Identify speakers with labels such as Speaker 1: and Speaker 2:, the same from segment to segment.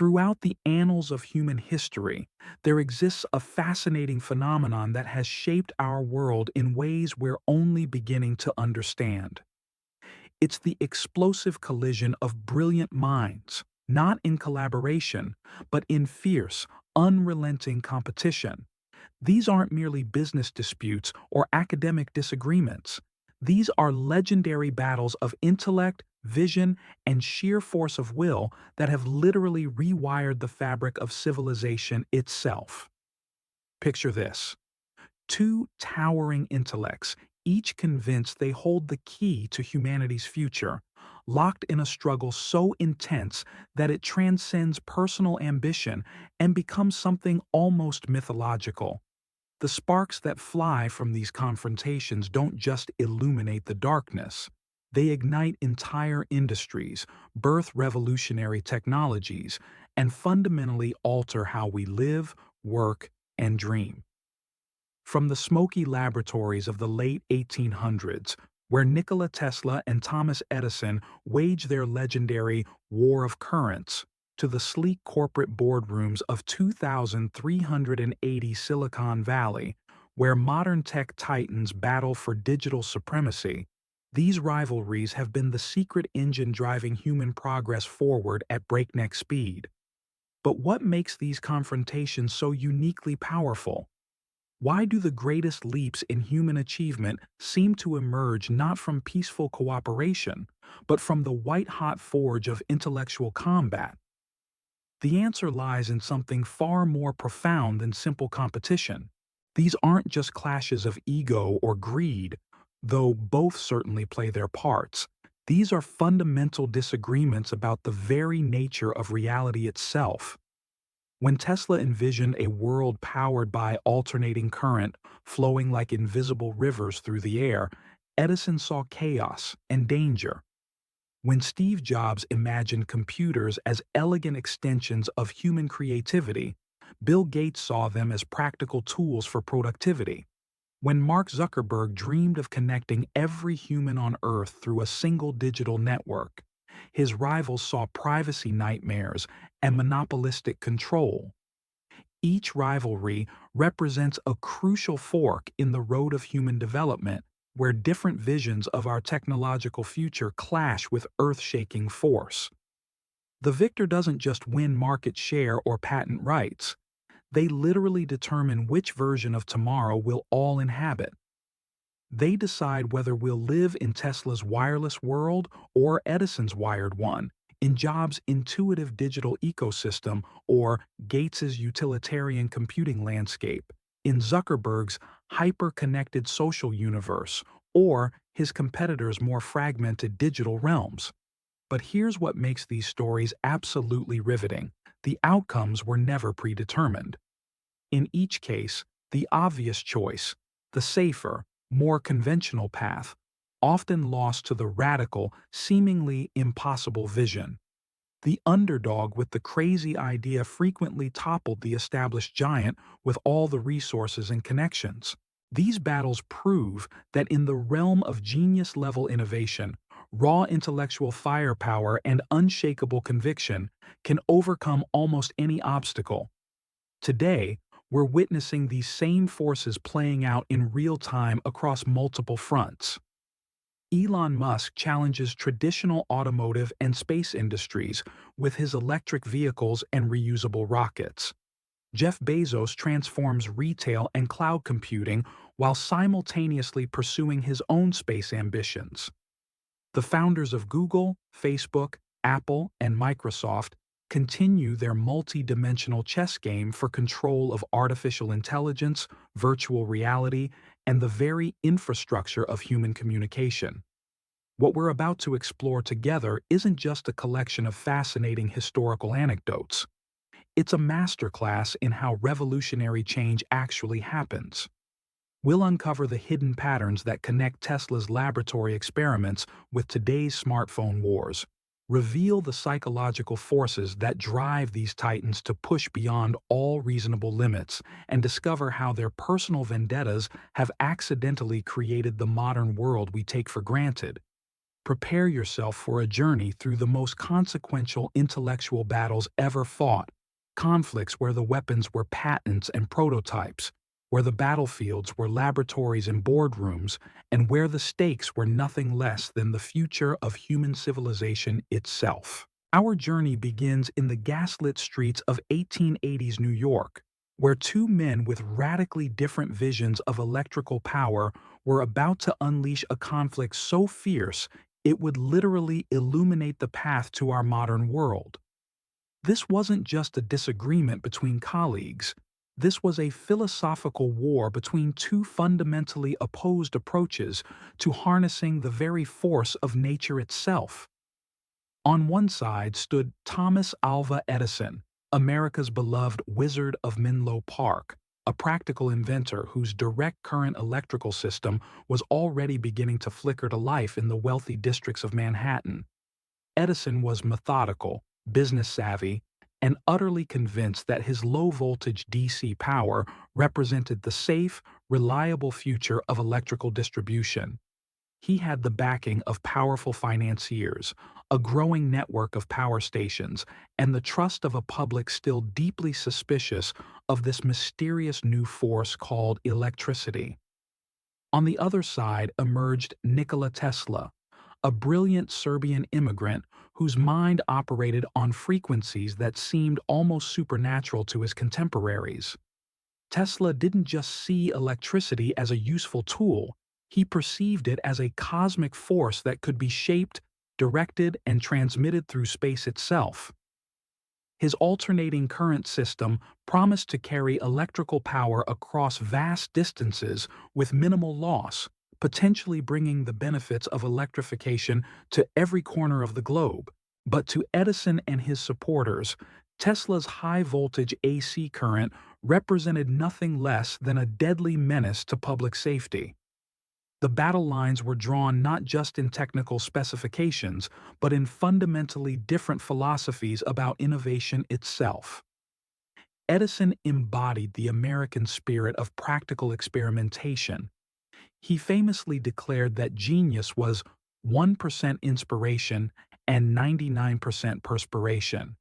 Speaker 1: Throughout the annals of human history, there exists a fascinating phenomenon that has shaped our world in ways we're only beginning to understand. It's the explosive collision of brilliant minds, not in collaboration, but in fierce, unrelenting competition. These aren't merely business disputes or academic disagreements. These are legendary battles of intellect, vision, and sheer force of will that have literally rewired the fabric of civilization itself. Picture this: two towering intellects, each convinced they hold the key to humanity's future, locked in a struggle so intense that it transcends personal ambition and becomes something almost mythological. The sparks that fly from these confrontations don't just illuminate the darkness. They ignite entire industries, birth revolutionary technologies, and fundamentally alter how we live, work, and dream. From the smoky laboratories of the late 1800s, where Nikola Tesla and Thomas Edison waged their legendary War of Currents, to the sleek corporate boardrooms of 2380 Silicon Valley, where modern tech titans battle for digital supremacy, these rivalries have been the secret engine driving human progress forward at breakneck speed. But what makes these confrontations so uniquely powerful? Why do the greatest leaps in human achievement seem to emerge not from peaceful cooperation, but from the white-hot forge of intellectual combat? The answer lies in something far more profound than simple competition. These aren't just clashes of ego or greed, though both certainly play their parts. These are fundamental disagreements about the very nature of reality itself. When Tesla envisioned a world powered by alternating current flowing like invisible rivers through the air, Edison saw chaos and danger. When Steve Jobs imagined computers as elegant extensions of human creativity, Bill Gates saw them as practical tools for productivity. When Mark Zuckerberg dreamed of connecting every human on Earth through a single digital network, his rivals saw privacy nightmares and monopolistic control. Each rivalry represents a crucial fork in the road of human development, where different visions of our technological future clash with earth-shaking force. The victor doesn't just win market share or patent rights. They literally determine which version of tomorrow we'll all inhabit. They decide whether we'll live in Tesla's wireless world or Edison's wired one, in Jobs' intuitive digital ecosystem or Gates's utilitarian computing landscape, in Zuckerberg's hyper-connected social universe, or his competitors' more fragmented digital realms. But here's what makes these stories absolutely riveting: the outcomes were never predetermined. In each case, the obvious choice, the safer, more conventional path, often lost to the radical, seemingly impossible vision. The underdog with the crazy idea frequently toppled the established giant with all the resources and connections. These battles prove that in the realm of genius-level innovation, raw intellectual firepower and unshakable conviction can overcome almost any obstacle. Today, we're witnessing these same forces playing out in real time across multiple fronts. Elon Musk challenges traditional automotive and space industries with his electric vehicles and reusable rockets. Jeff Bezos transforms retail and cloud computing while simultaneously pursuing his own space ambitions. The founders of Google, Facebook, Apple, and Microsoft continue their multi-dimensional chess game for control of artificial intelligence, virtual reality, and the very infrastructure of human communication. What we're about to explore together isn't just a collection of fascinating historical anecdotes. It's a masterclass in how revolutionary change actually happens. We'll uncover the hidden patterns that connect Tesla's laboratory experiments with today's smartphone wars, reveal the psychological forces that drive these titans to push beyond all reasonable limits, and discover how their personal vendettas have accidentally created the modern world we take for granted. Prepare yourself for a journey through the most consequential intellectual battles ever fought, conflicts where the weapons were patents and prototypes, where the battlefields were laboratories and boardrooms, and where the stakes were nothing less than the future of human civilization itself. Our journey begins in the gaslit streets of 1880s New York, where two men with radically different visions of electrical power were about to unleash a conflict so fierce it would literally illuminate the path to our modern world. This wasn't just a disagreement between colleagues. This was a philosophical war between two fundamentally opposed approaches to harnessing the very force of nature itself. On one side stood Thomas Alva Edison, America's beloved Wizard of Menlo Park, a practical inventor whose direct current electrical system was already beginning to flicker to life in the wealthy districts of Manhattan. Edison was methodical, business-savvy, and utterly convinced that his low-voltage DC power represented the safe, reliable future of electrical distribution. He had the backing of powerful financiers, a growing network of power stations, and the trust of a public still deeply suspicious of this mysterious new force called electricity. On the other side emerged Nikola Tesla, a brilliant Serbian immigrant whose mind operated on frequencies that seemed almost supernatural to his contemporaries. Tesla didn't just see electricity as a useful tool, he perceived it as a cosmic force that could be shaped, directed, and transmitted through space itself. His alternating current system promised to carry electrical power across vast distances with minimal loss, potentially bringing the benefits of electrification to every corner of the globe. But to Edison and his supporters, Tesla's high-voltage AC current represented nothing less than a deadly menace to public safety. The battle lines were drawn not just in technical specifications, but in fundamentally different philosophies about innovation itself. Edison embodied the American spirit of practical experimentation. He famously declared that genius was 1% inspiration and 99% perspiration.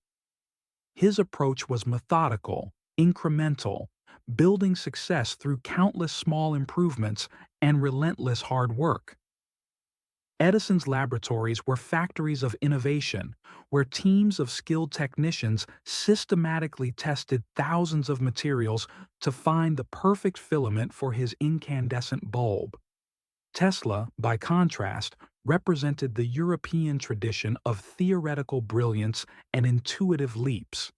Speaker 1: His approach was methodical, incremental, building success through countless small improvements and relentless hard work. Edison's laboratories were factories of innovation, where teams of skilled technicians systematically tested thousands of materials to find the perfect filament for his incandescent bulb. Tesla, by contrast, represented the European tradition of theoretical brilliance and intuitive leaps.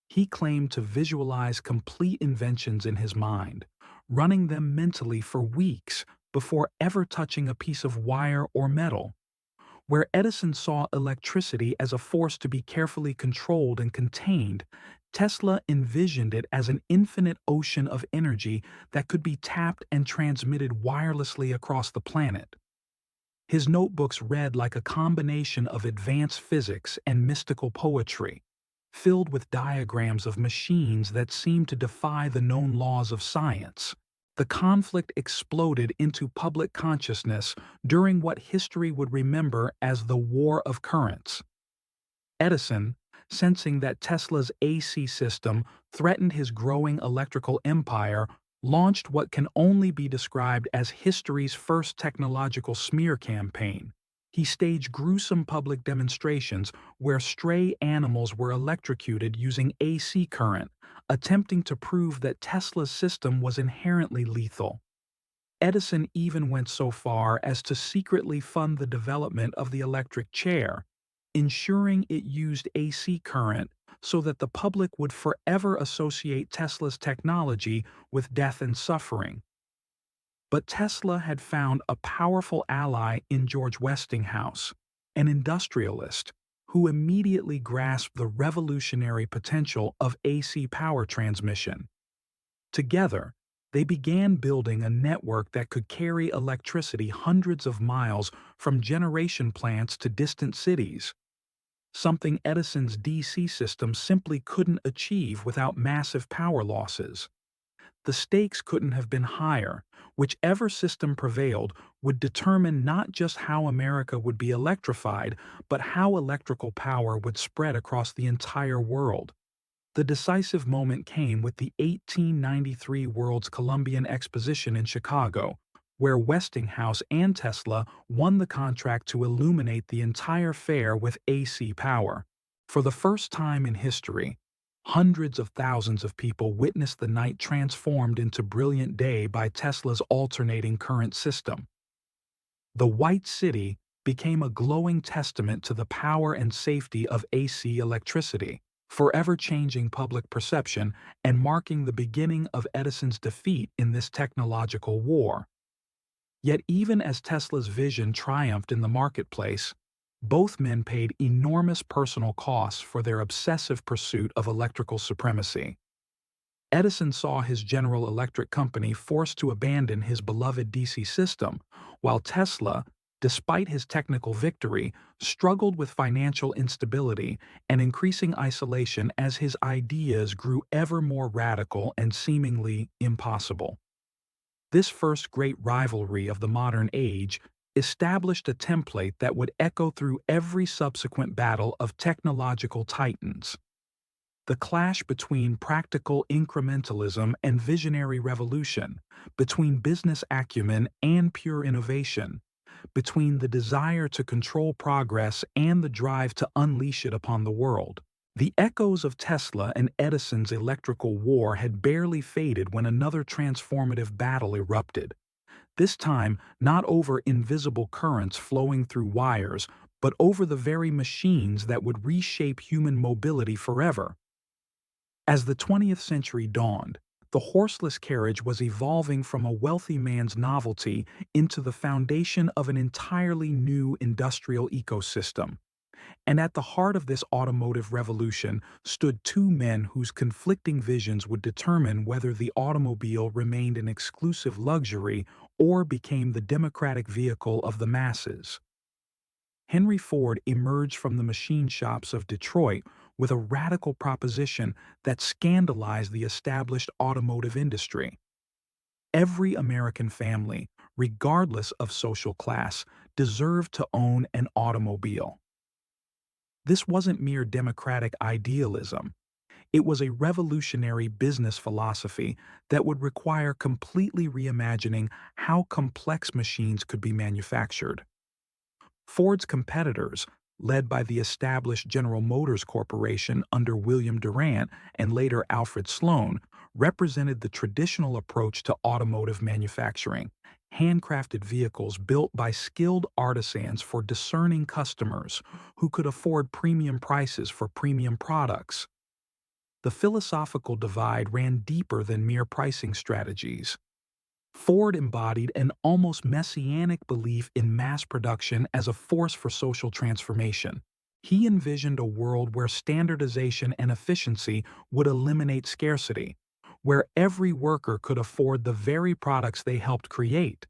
Speaker 1: He claimed to visualize complete inventions in his mind, running them mentally for weeks before ever touching a piece of wire or metal. Where Edison saw electricity as a force to be carefully controlled and contained, Tesla envisioned it as an infinite ocean of energy that could be tapped and transmitted wirelessly across the planet. His notebooks read like a combination of advanced physics and mystical poetry, filled with diagrams of machines that seemed to defy the known laws of science. The conflict exploded into public consciousness during what history would remember as the War of Currents. Edison, sensing that Tesla's AC system threatened his growing electrical empire, launched what can only be described as history's first technological smear campaign. He staged gruesome public demonstrations where stray animals were electrocuted using AC current, attempting to prove that Tesla's system was inherently lethal. Edison even went so far as to secretly fund the development of the electric chair, ensuring it used AC current so that the public would forever associate Tesla's technology with death and suffering. But Tesla had found a powerful ally in George Westinghouse, an industrialist who immediately grasped the revolutionary potential of AC power transmission. Together, they began building a network that could carry electricity hundreds of miles from generation plants to distant cities, something Edison's DC system simply couldn't achieve without massive power losses. The stakes couldn't have been higher. Whichever system prevailed would determine not just how America would be electrified, but how electrical power would spread across the entire world. The decisive moment came with the 1893 World's Columbian Exposition in Chicago, where Westinghouse and Tesla won the contract to illuminate the entire fair with AC power. For the first time in history, hundreds of thousands of people witnessed the night transformed into brilliant day by Tesla's alternating current system. The White City became a glowing testament to the power and safety of AC electricity, forever changing public perception and marking the beginning of Edison's defeat in this technological war. Yet even as Tesla's vision triumphed in the marketplace, both men paid enormous personal costs for their obsessive pursuit of electrical supremacy. Edison saw his General Electric company forced to abandon his beloved DC system, while Tesla, despite his technical victory, struggled with financial instability and increasing isolation as his ideas grew ever more radical and seemingly impossible. This first great rivalry of the modern age established a template that would echo through every subsequent battle of technological titans. The clash between practical incrementalism and visionary revolution, between business acumen and pure innovation, between the desire to control progress and the drive to unleash it upon the world. The echoes of Tesla and Edison's electrical war had barely faded when another transformative battle erupted. This time, not over invisible currents flowing through wires, but over the very machines that would reshape human mobility forever. As the 20th century dawned, the horseless carriage was evolving from a wealthy man's novelty into the foundation of an entirely new industrial ecosystem. And at the heart of this automotive revolution stood two men whose conflicting visions would determine whether the automobile remained an exclusive luxury or became the democratic vehicle of the masses. Henry Ford emerged from the machine shops of Detroit with a radical proposition that scandalized the established automotive industry. Every American family, regardless of social class, deserved to own an automobile. This wasn't mere democratic idealism. It was a revolutionary business philosophy that would require completely reimagining how complex machines could be manufactured. Ford's competitors, led by the established General Motors Corporation under William Durant and later Alfred Sloan, represented the traditional approach to automotive manufacturing, handcrafted vehicles built by skilled artisans for discerning customers who could afford premium prices for premium products. The philosophical divide ran deeper than mere pricing strategies. Ford embodied an almost messianic belief in mass production as a force for social transformation. He envisioned a world where standardization and efficiency would eliminate scarcity, where every worker could afford the very products they helped create.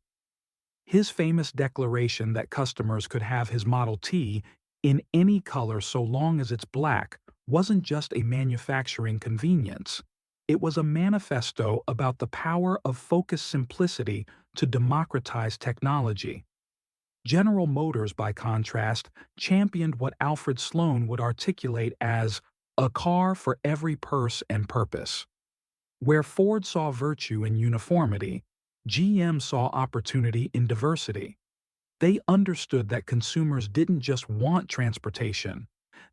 Speaker 1: His famous declaration that customers could have his Model T in any color so long as it's black wasn't just a manufacturing convenience. It was a manifesto about the power of focused simplicity to democratize technology. General Motors, by contrast, championed what Alfred Sloan would articulate as a car for every purse and purpose. Where Ford saw virtue in uniformity, GM saw opportunity in diversity. They understood that consumers didn't just want transportation.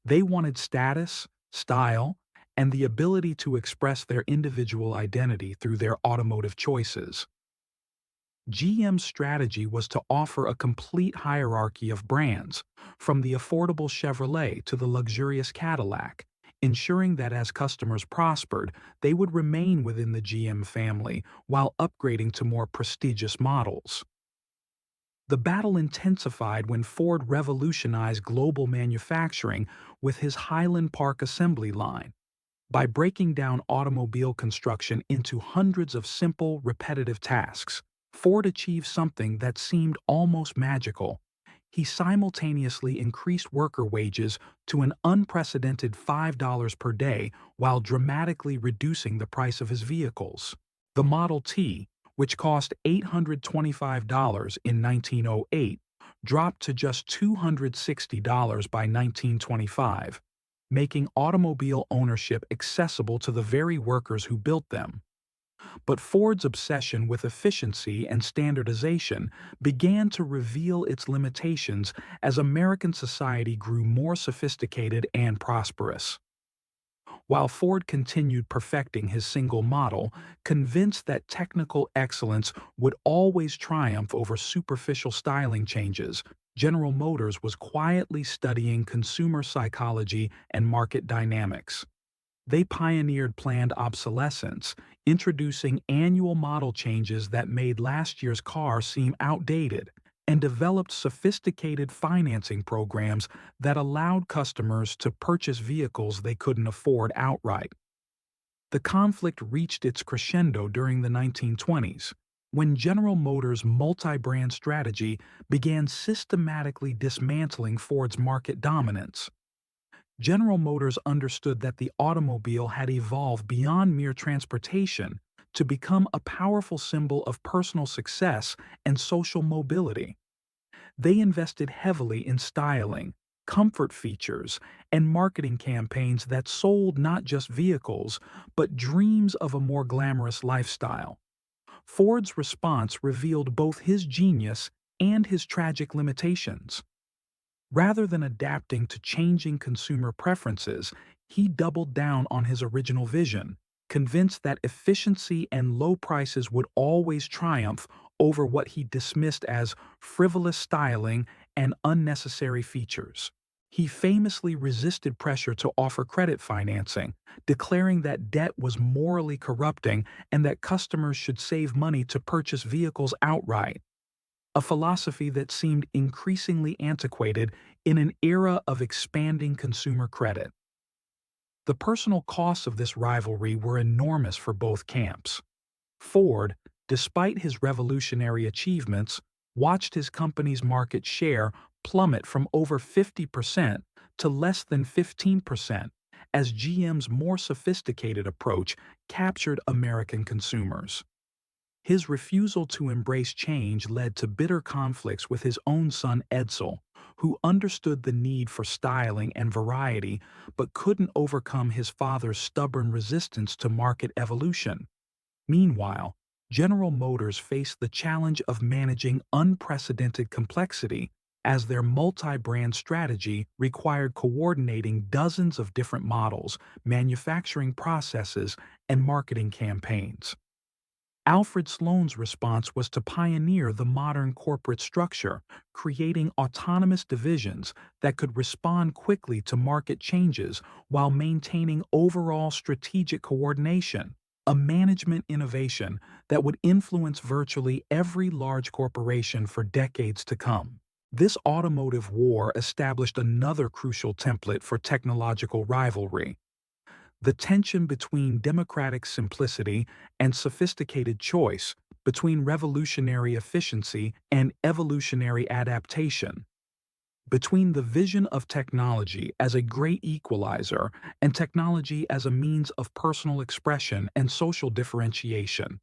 Speaker 1: They wanted status, style, and the ability to express their individual identity through their automotive choices. GM's strategy was to offer a complete hierarchy of brands, from the affordable Chevrolet to the luxurious Cadillac, ensuring that as customers prospered, they would remain within the GM family while upgrading to more prestigious models. The battle intensified when Ford revolutionized global manufacturing with his Highland Park assembly line. By breaking down automobile construction into hundreds of simple, repetitive tasks, Ford achieved something that seemed almost magical. He simultaneously increased worker wages to an unprecedented $5 per day while dramatically reducing the price of his vehicles. The Model T, which cost $825 in 1908, dropped to just $260 by 1925, making automobile ownership accessible to the very workers who built them. But Ford's obsession with efficiency and standardization began to reveal its limitations as American society grew more sophisticated and prosperous. While Ford continued perfecting his single model, convinced that technical excellence would always triumph over superficial styling changes, General Motors was quietly studying consumer psychology and market dynamics. They pioneered planned obsolescence, introducing annual model changes that made last year's car seem outdated, and developed sophisticated financing programs that allowed customers to purchase vehicles they couldn't afford outright. The conflict reached its crescendo during the 1920s, when General Motors' multi-brand strategy began systematically dismantling Ford's market dominance. General Motors understood that the automobile had evolved beyond mere transportation to become a powerful symbol of personal success and social mobility. They invested heavily in styling, comfort features, and marketing campaigns that sold not just vehicles, but dreams of a more glamorous lifestyle. Ford's response revealed both his genius and his tragic limitations. Rather than adapting to changing consumer preferences, he doubled down on his original vision, convinced that efficiency and low prices would always triumph over what he dismissed as frivolous styling and unnecessary features. He famously resisted pressure to offer credit financing, declaring that debt was morally corrupting and that customers should save money to purchase vehicles outright, a philosophy that seemed increasingly antiquated in an era of expanding consumer credit. The personal costs of this rivalry were enormous for both camps. Ford, despite his revolutionary achievements, watched his company's market share plummet from over 50% to less than 15% as GM's more sophisticated approach captured American consumers. His refusal to embrace change led to bitter conflicts with his own son Edson, who understood the need for styling and variety but couldn't overcome his father's stubborn resistance to market evolution. Meanwhile, General Motors faced the challenge of managing unprecedented complexity as their multi-brand strategy required coordinating dozens of different models, manufacturing processes, and marketing campaigns. Alfred Sloan's response was to pioneer the modern corporate structure, creating autonomous divisions that could respond quickly to market changes while maintaining overall strategic coordination, a management innovation that would influence virtually every large corporation for decades to come. This automotive war established another crucial template for technological rivalry: the tension between democratic simplicity and sophisticated choice, between revolutionary efficiency and evolutionary adaptation, between the vision of technology as a great equalizer and technology as a means of personal expression and social differentiation.